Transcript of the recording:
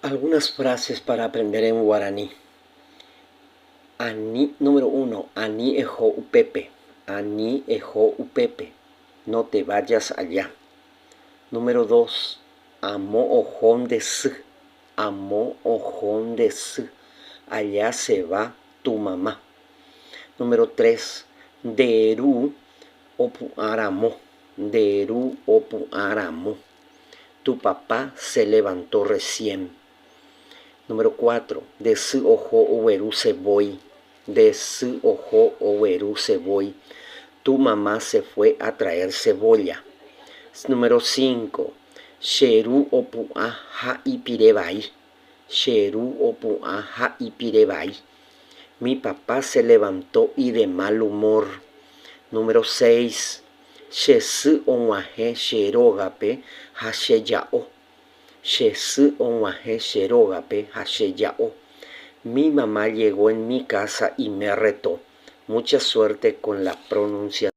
Algunas frases para aprender en guaraní. Número 1. Ani ejo upepe. Ani ejo upepe. No te vayas allá. Número 2. Amo ojón de su. Amo ojón de su. Allá se va tu mamá. Número 3. Deru opu aramo. Deru opu aramo. Tu papá se levantó recién. Número 4. De su ojo oweru se voy. De su ojo oweru se voy. Tu mamá se fue a traer cebolla. Número 5. Sheru opu ha ipirebai. Sheru opu ha ipirebai. Mi papá se levantó y de mal humor. Número 6. Shesu onwaje sherogape hasheyao. Shesu onwaje sherogape hasheyao. Mi mamá llegó en mi casa y me retó. Mucha suerte con la pronunciación.